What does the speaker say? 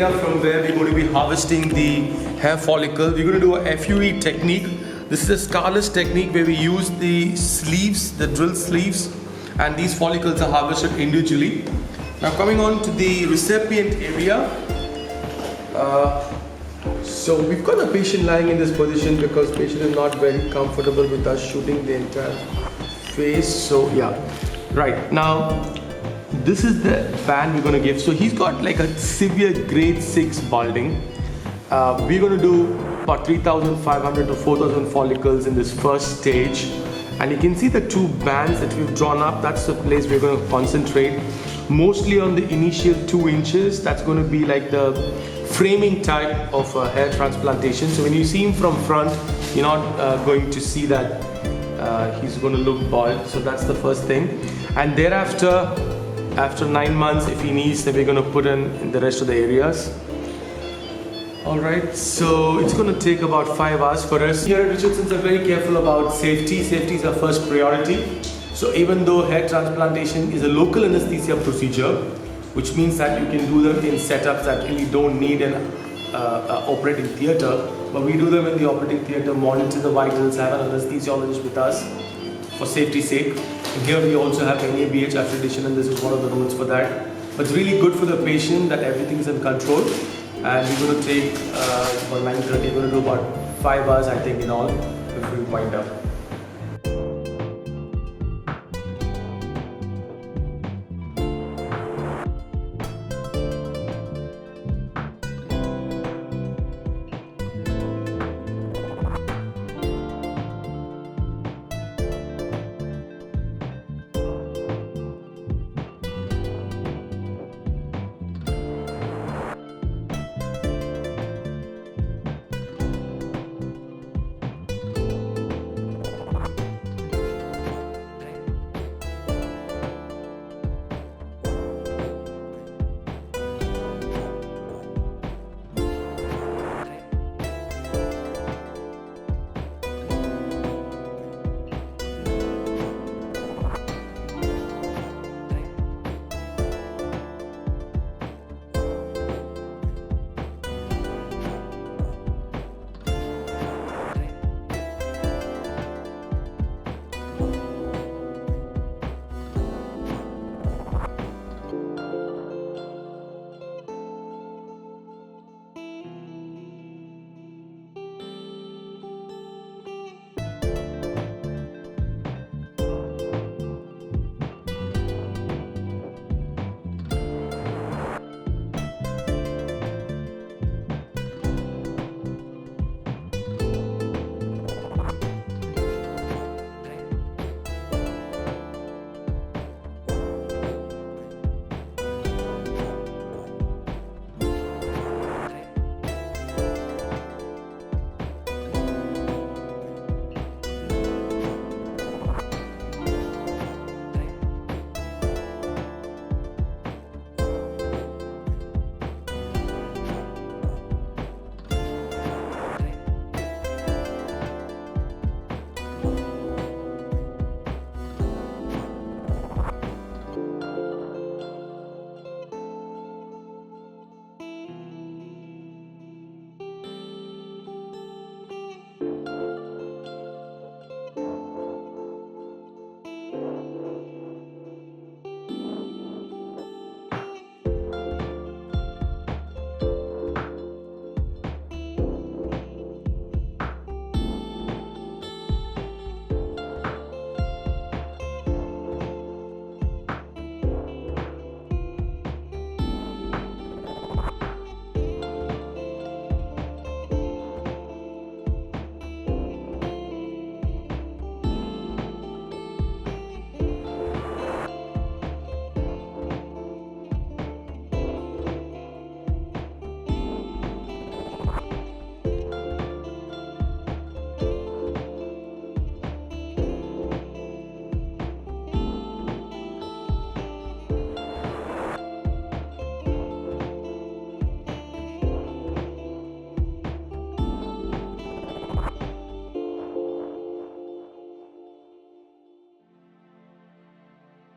area from where we're going to be harvesting the hair follicle. We're going to do a FUE technique. This is a scarless technique where we use the sleeves, the drill sleeves, and these follicles are harvested individually. Now coming on to the recipient area. So we've got a patient lying in this position because patient is not very comfortable with us shooting the entire face. So yeah, right now this is the band we're going to give. So he's got like a severe grade 6 balding. We're going to do about 3,500 to 4,000 follicles in this first stage, and you can see the 2 bands that we've drawn up. That's the place we're going to concentrate mostly on the initial 2 inches. That's going to be like the framing type of hair transplantation. So when you see him from front, you're not going to see that he's going to look bald. So that's the first thing. And thereafter, after 9 months, if he needs, then we're going to put in the rest of the areas. Alright, so it's going to take about 5 hours for us. Here at Richardsons are very careful about safety. Safety is our first priority. So even though hair transplantation is a local anesthesia procedure, which means that you can do them in setups that really don't need an operating theatre, but we do them in the operating theatre, monitor the vitals, have an anesthesiologist with us for safety's sake. And here we also have NABH accreditation, and this is one of the rules for that. But it's really good for the patient that everything is in control. And we're going to take about 9:30, we're going to do about 5 hours I think in all if we wind up.